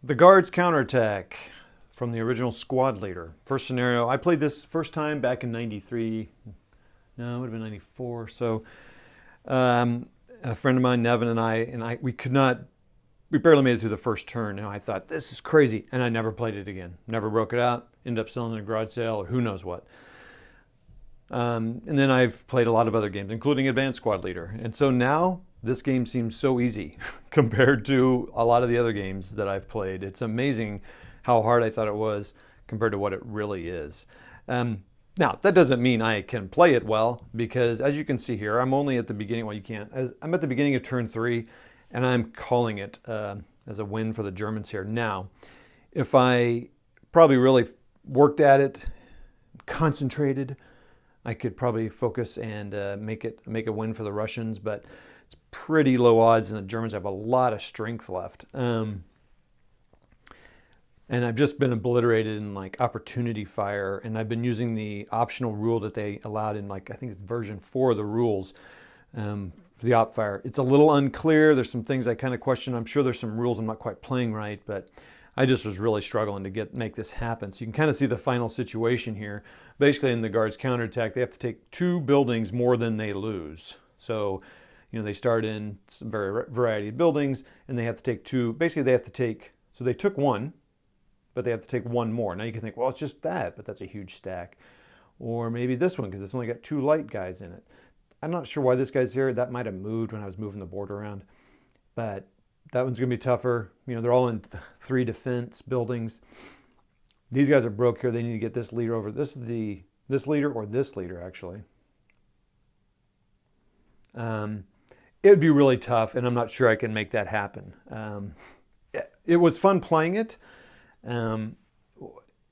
The Guards Counterattack from the original Squad Leader. First scenario. I played this first time back in 93. No, it would have been 94. So a friend of mine, Nevin, and I, we barely made it through the first turn. And I thought, this is crazy. And I never played it again. Never broke it out. Ended up selling it in a garage sale or who knows what. And then I've played a lot of other games, including Advanced Squad Leader. And so now this game seems so easy compared to a lot of the other games that I've played. It's amazing how hard I thought it was compared to what it really is. Now, that doesn't mean I can play it well, because as you can see here, I'm only at the beginning. Well, you can't. I'm at the beginning of turn 3, and I'm calling it as a win for the Germans here. Now, if I probably really worked at it, concentrated, I could probably focus and make a win for the Russians, but it's pretty low odds, and the Germans have a lot of strength left. And I've just been obliterated in like opportunity fire, and I've been using the optional rule that they allowed in, like, I think it's version 4 of the rules for the op fire. It's a little unclear. There's some things I kind of question. I'm sure there's some rules I'm not quite playing right, but I just was really struggling to make this happen. So you can kind of see the final situation here. Basically, in the Guards Counterattack, they have to take 2 buildings more than they lose. So, they start in some variety of buildings, and they have to take 2. Basically, so they took 1, but they have to take 1 more. Now you can think, well, it's just that, but that's a huge stack. Or maybe this one, because it's only got 2 light guys in it. I'm not sure why this guy's here. That might have moved when I was moving the board around. But that one's going to be tougher. They're all in 3 defense buildings. These guys are broke here. They need to get this leader over. This is this leader, or this leader, actually. It would be really tough, and I'm not sure I can make that happen. It was fun playing it. Again,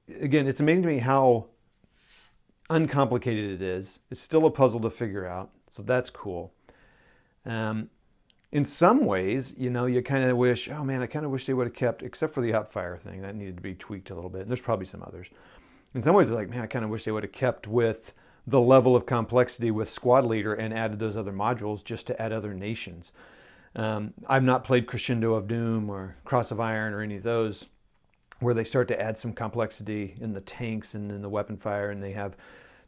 it's amazing to me how uncomplicated it is. It's still a puzzle to figure out, so that's cool. In some ways, you kind of wish, oh man, I kind of wish they would have kept, except for the upfire thing, that needed to be tweaked a little bit. And there's probably some others. In some ways, it's like, man, I kind of wish they would have kept with the level of complexity with Squad Leader and added those other modules just to add other nations. I've not played Crescendo of Doom or Cross of Iron or any of those, where they start to add some complexity in the tanks and in the weapon fire, and they have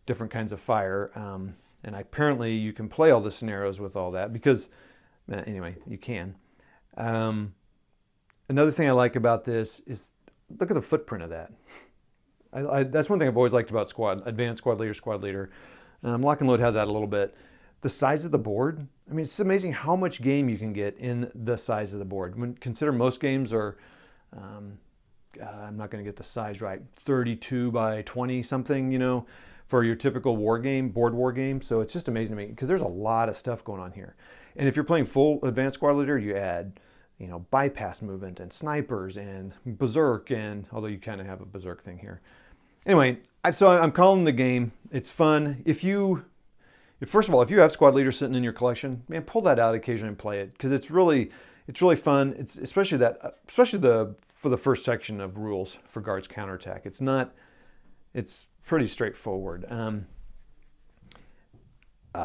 different kinds of fire. And apparently you can play all the scenarios with all that, because, anyway, you can. Another thing I like about this is, look at the footprint of that. That's one thing I've always liked about Advanced Squad Leader. Lock and Load has that a little bit. The size of the board, I mean, it's amazing how much game you can get in the size of the board. Consider most games are, I'm not going to get the size right, 32 by 20 something, for your typical board war game. So it's just amazing to me, because there's a lot of stuff going on here. And if you're playing full Advanced Squad Leader, you add, bypass movement and snipers and berserk, and although you kind of have a berserk thing here. Anyway, so I'm calling the game. It's fun. First of all, if you have Squad Leader sitting in your collection, man, pull that out occasionally and play it, because it's really fun. It's especially for the first section of rules for Guards Counterattack. It's pretty straightforward. What's the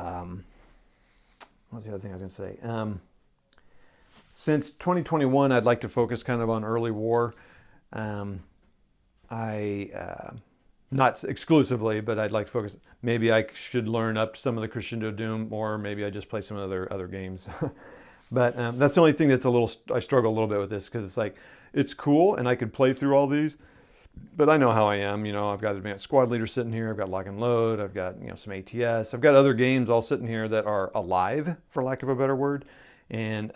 other thing I was going to say? Since 2021, I'd like to focus kind of on early war. Not exclusively, but I'd like to focus. Maybe I should learn up some of the Crescendo Doom, or maybe I just play some other games. But that's the only thing that's I struggle a little bit with this, because it's like, it's cool and I could play through all these, but I know how I am. I've got Advanced Squad Leader sitting here. I've got Lock and Load. I've got, some ATS. I've got other games all sitting here that are alive, for lack of a better word. And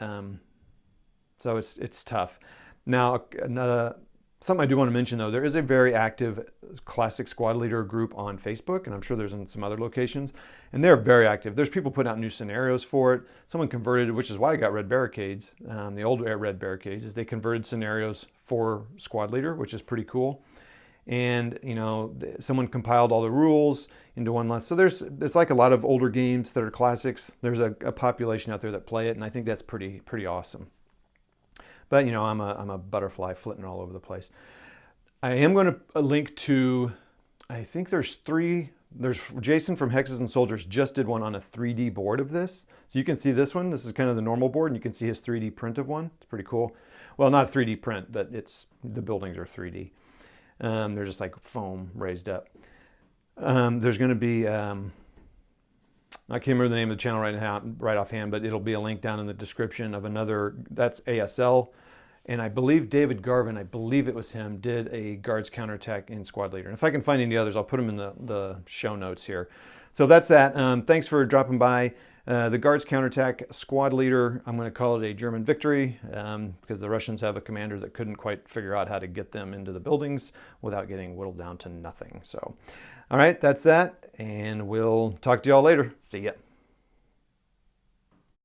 so it's tough. Now, something I do want to mention, though, there is a very active Classic Squad Leader group on Facebook, and I'm sure there's in some other locations, and they're very active. There's people putting out new scenarios for it. Someone converted, which is why I got Red Barricades. The old Red Barricades is they converted scenarios for Squad Leader, which is pretty cool. And someone compiled all the rules into one list. So it's like a lot of older games that are classics. There's a population out there that play it, and I think that's pretty awesome. But I'm a butterfly flitting all over the place. I am going to link to, I think there's Jason from Hexes and Soldiers just did one on a 3D board of this. So you can see this one. This is kind of the normal board, and you can see his 3D print of one. It's pretty cool. well, not a 3D print, but the buildings are 3D. They're just like foam raised up. There's going to be, I can't remember the name of the channel right offhand, but it'll be a link down in the description of another, that's ASL. And I believe David Garvin, I believe it was him, did a guards counterattack in Squad Leader. And if I can find any others, I'll put them in the show notes here. So that's that. Thanks for dropping by. The guards counterattack Squad Leader, I'm going to call it a German victory because the Russians have a commander that couldn't quite figure out how to get them into the buildings without getting whittled down to nothing. So, all right, that's that. And we'll talk to y'all later. See ya.